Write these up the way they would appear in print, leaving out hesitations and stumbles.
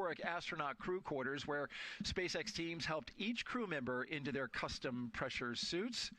historic astronaut crew quarters where SpaceX teams helped each crew member into their custom pressure suits.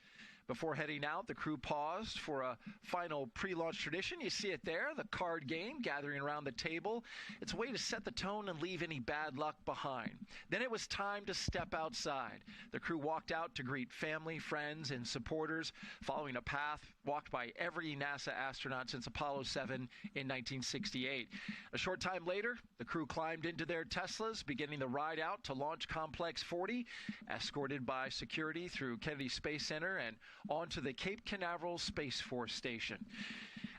Before heading out, the crew paused for a final pre-launch tradition. You see it there, the card game, gathering around the table. It's a way to set the tone and leave any bad luck behind. Then it was time to step outside. The crew walked out to greet family, friends, and supporters, following a path walked by every NASA astronaut since Apollo 7 in 1968. A short time later, the crew climbed into their Teslas, beginning the ride out to Launch Complex 40, escorted by security through Kennedy Space Center and onto the Cape Canaveral Space Force Station.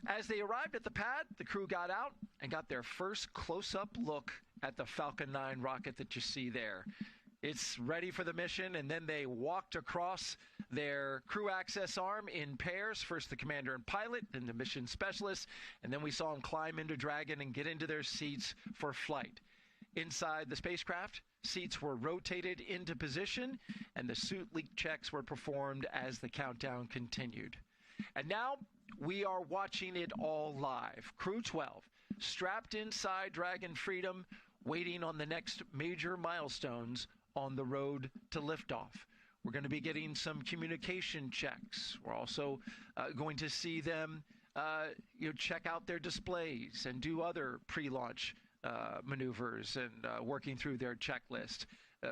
As they arrived at the pad, the crew got out and got their first close-up look at the Falcon 9 rocket that you see there. It's ready for the mission, and then they walked across their crew access arm in pairs, first the commander and pilot, then the mission specialist, and then we saw them climb into Dragon and get into their seats for flight. Inside the spacecraft, seats were rotated into position, and the suit leak checks were performed as the countdown continued. And now we are watching it all live. Crew 12, strapped inside Dragon Freedom, waiting on the next major milestones on the road to liftoff. We're going to be getting some communication checks. We're also going to see them check out their displays and do other pre-launch maneuvers and working through their checklist.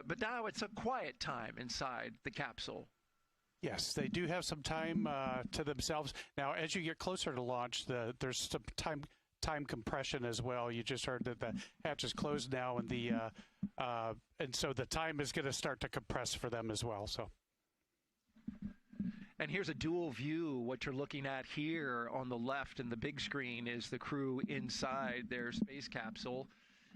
But now it's a quiet time inside the capsule. Yes, they do have some time to themselves. Now, as you get closer to launch, there's some time compression as well. You just heard that the hatch is closed now, and so the time is going to start to compress for them as well. So. And here's a dual view. What you're looking at here on the left in the big screen is the crew inside their space capsule,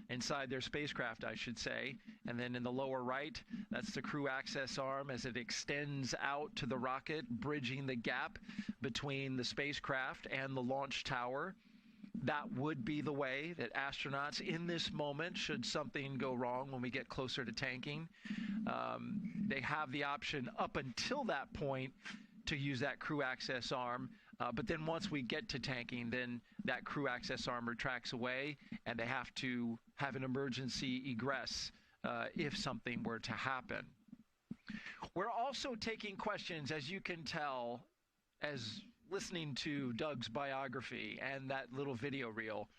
inside their spacecraft, I should say. And then in the lower right, that's the crew access arm as it extends out to the rocket, bridging the gap between the spacecraft and the launch tower. That would be the way that astronauts in this moment, should something go wrong when we get closer to tanking, they have the option up until that point to use that crew access arm. But then once we get to tanking, then that crew access arm retracts away, and they have to have an emergency egress if something were to happen. We're also taking questions, as you can tell, as listening to Doug's biography and that little video reel.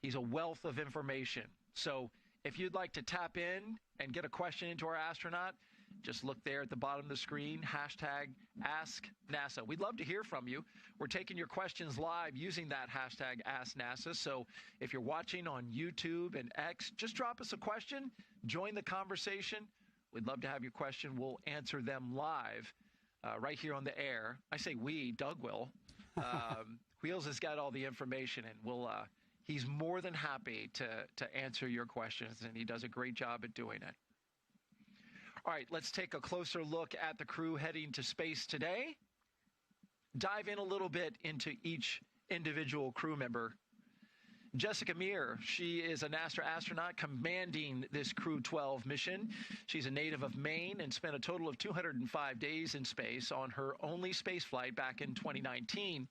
He's a wealth of information. So if you'd like to tap in and get a question into our astronaut, just look there at the bottom of the screen, hashtag #AskNASA. We'd love to hear from you. We're taking your questions live using that hashtag #AskNASA. So if you're watching on YouTube and X, just drop us a question, join the conversation. We'd love to have your question. We'll answer them live right here on the air. I say we, Doug will. Wheels has got all the information, and he's more than happy to answer your questions, and he does a great job at doing it. All right, let's take a closer look at the crew heading to space today. Dive in a little bit into each individual crew member. Jessica Meir, she is a NASA astronaut commanding this Crew 12 mission. She's a native of Maine and spent a total of 205 days in space on her only space flight back in 2019.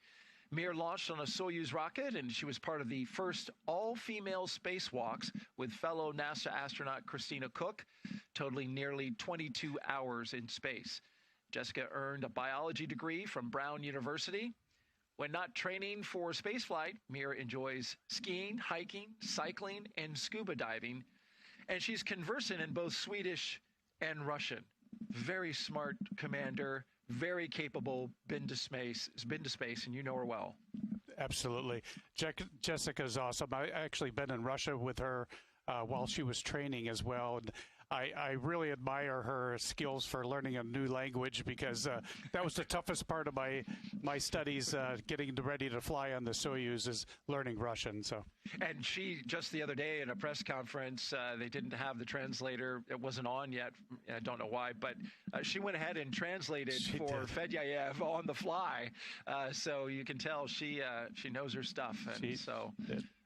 Meir launched on a Soyuz rocket, and she was part of the first all-female spacewalks with fellow NASA astronaut Christina Cook, totaling nearly 22 hours in space. Jessica earned a biology degree from Brown University. When not training for spaceflight, Meir enjoys skiing, hiking, cycling, and scuba diving, and she's conversant in both Swedish and Russian. Very smart commander, very capable, been to space, and you know her well. Absolutely. Jessica's awesome. I actually been in Russia with her while she was training as well. And I really admire her skills for learning a new language, because that was the toughest part of my studies, getting ready to fly on the Soyuz, is learning Russian. So, and she, just the other day in a press conference, they didn't have the translator. It wasn't on yet. I don't know why, but she went ahead and translated for Fedyayev on the fly. So you can tell she knows her stuff. And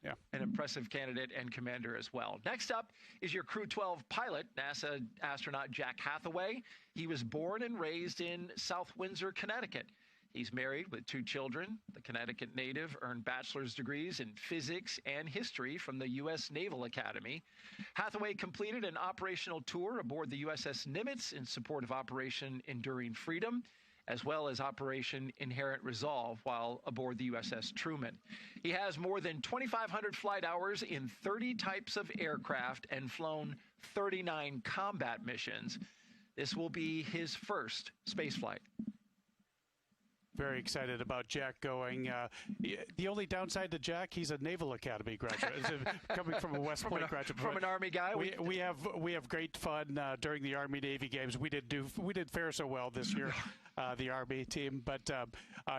yeah. An impressive candidate and commander as well. Next up is your Crew 12 pilot, NASA astronaut Jack Hathaway. He was born and raised in South Windsor, Connecticut. He's married with 2 children. The Connecticut native earned bachelor's degrees in physics and history from the U.S. Naval Academy. Hathaway completed an operational tour aboard the USS Nimitz in support of Operation Enduring Freedom, as well as Operation Inherent Resolve while aboard the USS Truman. He has more than 2,500 flight hours in 30 types of aircraft and flown 39 combat missions. This will be his first space flight. Very excited about Jack going. The only downside to Jack, he's a Naval Academy graduate. Coming from a West Point graduate. From an Army guy. We have great fun during the Army Navy games. We did fare so well this year, the Army team. But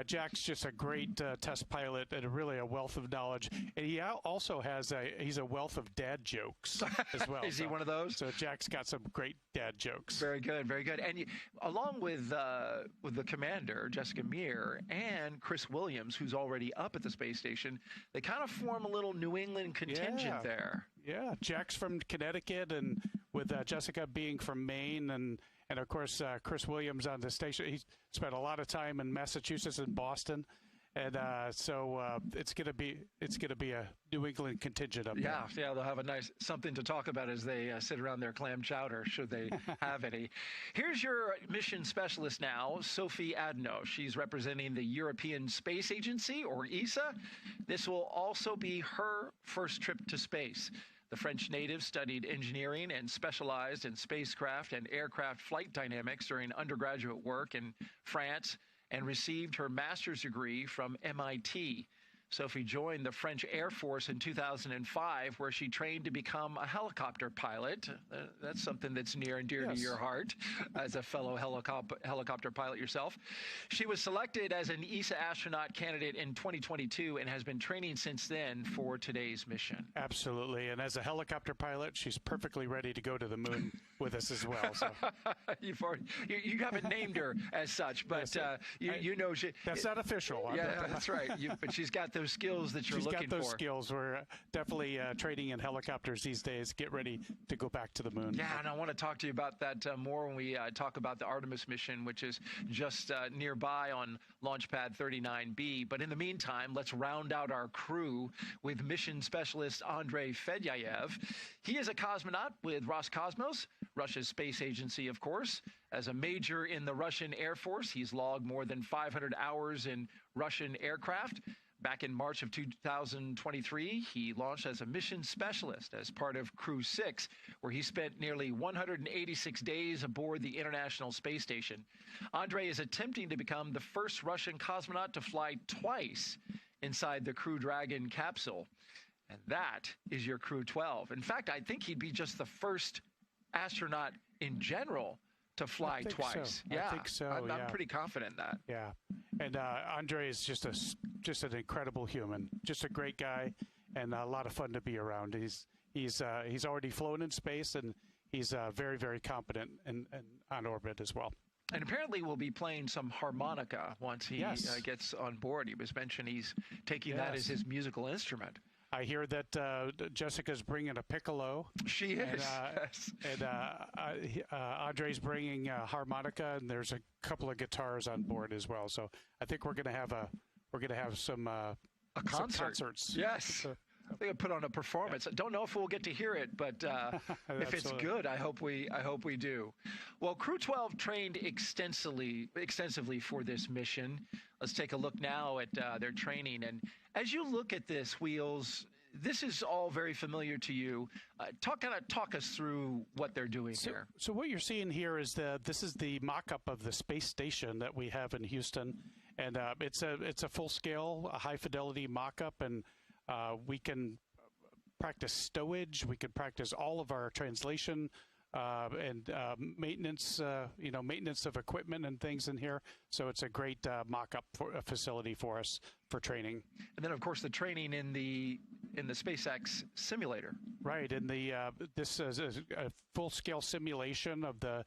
Jack's just a great test pilot and really a wealth of knowledge. And he also has he's a wealth of dad jokes as well. Is he one of those? So Jack's got some great dad jokes. Very good, very good. And along with the commander, Jessica Meir, and Chris Williams, who's already up at the space station, they kind of form a little New England contingent there. Yeah, Jack's from Connecticut, and with Jessica being from Maine, and of course Chris Williams on the station. He spent a lot of time in Massachusetts and Boston, and so it's gonna be a New England contingent up there. Yeah, they'll have a nice something to talk about as they sit around their clam chowder, should they have any. Here's your mission specialist now, Sophie Adno. She's representing the European Space Agency, or ESA. This will also be her first trip to space. The French native studied engineering and specialized in spacecraft and aircraft flight dynamics during undergraduate work in France, and received her master's degree from MIT. Sophie joined the French Air Force in 2005, where she trained to become a helicopter pilot. That's something that's near and dear to your heart as a fellow helicopter pilot yourself. She was selected as an ESA astronaut candidate in 2022 and has been training since then for today's mission. Absolutely. And as a helicopter pilot, she's perfectly ready to go to the moon with us as well. So. You haven't named her as such, but you know she. That's not official. Yeah, that's right. But she's got those skills that you're looking for. She's got those skills. We're definitely training in helicopters these days. Get ready to go back to the moon. Yeah, and I want to talk to you about that more when we talk about the Artemis mission, which is just nearby on Launch Pad 39B. But in the meantime, let's round out our crew with mission specialist Andrei Fedyayev. He is a cosmonaut with Roscosmos, Russia's space agency, of course. As a major in the Russian Air Force, he's logged more than 500 hours in Russian aircraft. Back in March of 2023, he launched as a mission specialist as part of Crew-6, where he spent nearly 186 days aboard the International Space Station. Andrei is attempting to become the first Russian cosmonaut to fly twice inside the Crew Dragon capsule. And that is your Crew-12. In fact, I think he'd be just the first astronaut in general to fly twice. So. Yeah, I think so. I'm pretty confident in that. Yeah, and Andrei is just an incredible human, just a great guy, and a lot of fun to be around. He's already flown in space, and he's very, very competent and on orbit as well. And apparently we'll be playing some harmonica once he gets on board. He was mentioning he's taking that as his musical instrument. I hear that Jessica's bringing a piccolo. She is. And Andrei's bringing a harmonica, and there's a couple of guitars on board as well. So I think we're going to have some concerts. Yes. I think I put on a performance. I don't know if we'll get to hear it, but if it's good, I hope we do. Well, Crew-12 trained extensively for this mission. Let's take a look now at their training. And as you look at this, Wheels, this is all very familiar to you. Talk us through what they're doing here. So what you're seeing here is this is the mock-up of the space station that we have in Houston, and it's a full-scale, high-fidelity mock-up, and we can practice stowage. We can practice all of our translation and maintenance, maintenance of equipment and things in here. So it's a great mock-up facility for us for training. And then, of course, the training in the SpaceX simulator. Right, and this is a full-scale simulation of the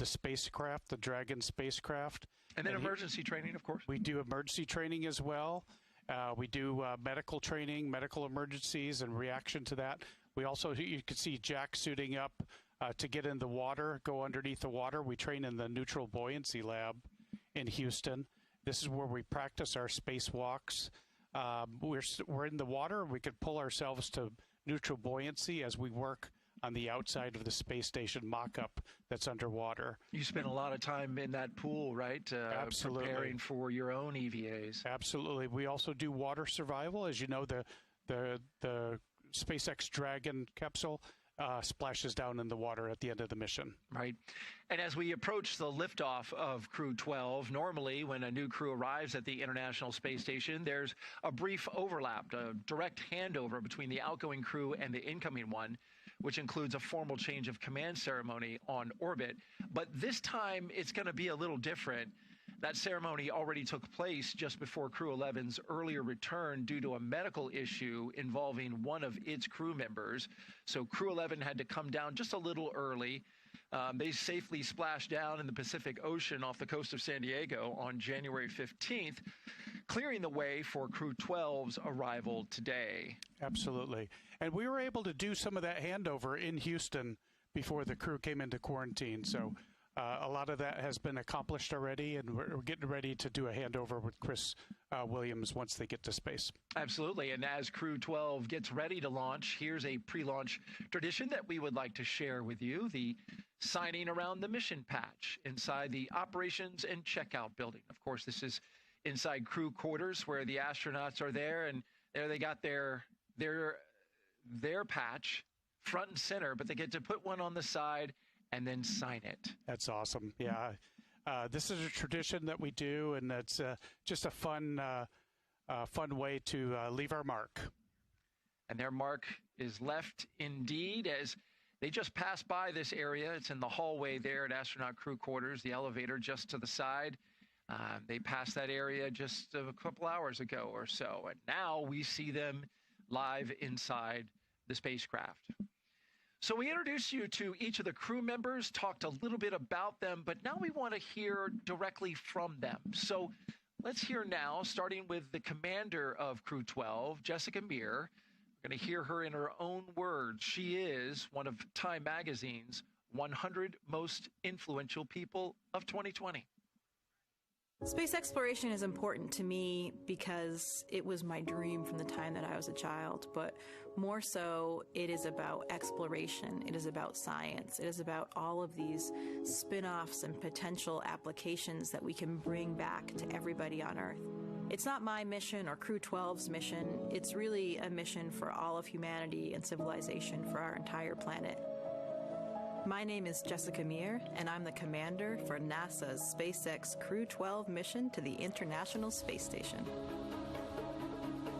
spacecraft, the Dragon spacecraft. And then emergency training, of course. We do emergency training as well. We do medical training, medical emergencies, and reaction to that. We also, you can see Jack suiting up to get in the water, go underneath the water. We train in the neutral buoyancy lab in Houston. This is where we practice our spacewalks. We're in the water. We could pull ourselves to neutral buoyancy as we work on the outside of the space station mock-up that's underwater. You spend a lot of time in that pool, right? Absolutely. Preparing for your own EVAs. Absolutely. We also do water survival. As you know, the SpaceX Dragon capsule splashes down in the water at the end of the mission. Right. And as we approach the liftoff of Crew-12, normally when a new crew arrives at the International Space Station, there's a brief overlap, a direct handover between the outgoing crew and the incoming one, which includes a formal change of command ceremony on orbit. But this time, it's going to be a little different. That ceremony already took place just before Crew-11's earlier return due to a medical issue involving one of its crew members. So Crew-11 had to come down just a little early. They safely splashed down in the Pacific Ocean off the coast of San Diego on January 15th, clearing the way for Crew-12's arrival today. Absolutely. And we were able to do some of that handover in Houston before the crew came into quarantine. So a lot of that has been accomplished already, and we're getting ready to do a handover with Chris Williams once they get to space. Absolutely. And as Crew-12 gets ready to launch, here's a pre-launch tradition that we would like to share with you, the signing around the mission patch inside the operations and checkout building. Of course, this is inside crew quarters where the astronauts are there, and there they got their patch front and center, but they get to put one on the side and then sign it. That's awesome. Yeah. This is a tradition that we do, and it's just a fun way to leave our mark. And their mark is left indeed as they just passed by this area. It's in the hallway there at astronaut crew quarters, the elevator just to the side. They passed that area just a couple hours ago or so, and now we see them live inside the spacecraft. So we introduced you to each of the crew members, talked a little bit about them, but now we want to hear directly from them. So let's hear now, starting with the commander of Crew-12, Jessica Meir. We're going to hear her in her own words. She is one of Time Magazine's 100 most influential people of 2020. Space exploration is important to me because it was my dream from the time that I was a child, but more so, it is about exploration, it is about science, it is about all of these spin-offs and potential applications that we can bring back to everybody on Earth. It's not my mission or Crew-12's mission, it's really a mission for all of humanity and civilization for our entire planet. My name is Jessica Meir, and I'm the commander for NASA's SpaceX Crew-12 mission to the International Space Station.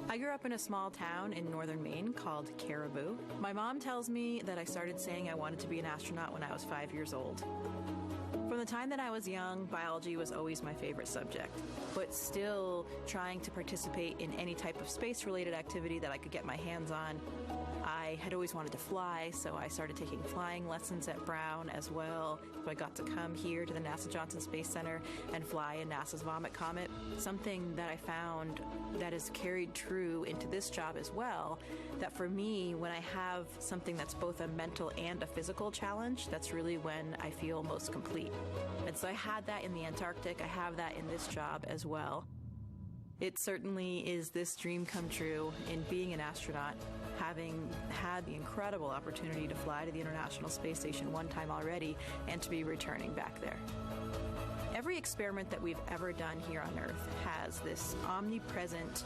I grew up in a small town in northern Maine called Caribou. My mom tells me that I started saying I wanted to be an astronaut when I was 5 years old. From the time that I was young, biology was always my favorite subject, but still trying to participate in any type of space-related activity that I could get my hands on. I had always wanted to fly, so I started taking flying lessons at Brown as well. So I got to come here to the NASA Johnson Space Center and fly in NASA's Vomit Comet. Something that I found that is carried true into this job as well, that for me, when I have something that's both a mental and a physical challenge, that's really when I feel most complete. And so I had that in the Antarctic, I have that in this job as well. It certainly is this dream come true in being an astronaut, having had the incredible opportunity to fly to the International Space Station one time already and to be returning back there. Every experiment that we've ever done here on Earth has this omnipresent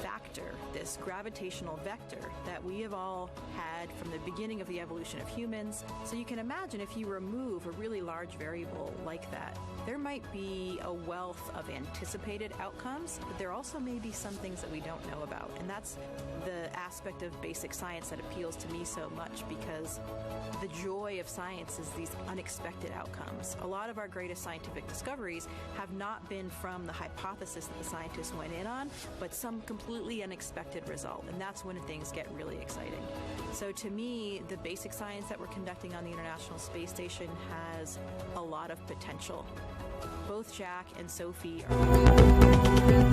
factor, this gravitational vector that we have all had from the beginning of the evolution of humans. So you can imagine if you remove a really large variable like that, there might be a wealth of anticipated outcomes, but there also may be some things that we don't know about. And that's the aspect of basic science that appeals to me so much, because the joy of science is these unexpected outcomes. A lot of our greatest scientific discoveries have not been from the hypothesis that the scientists went in on, but some completely unexpected result, and that's when things get really exciting. So to me, the basic science that we're conducting on the International Space Station has a lot of potential. Both Jack and Sophie are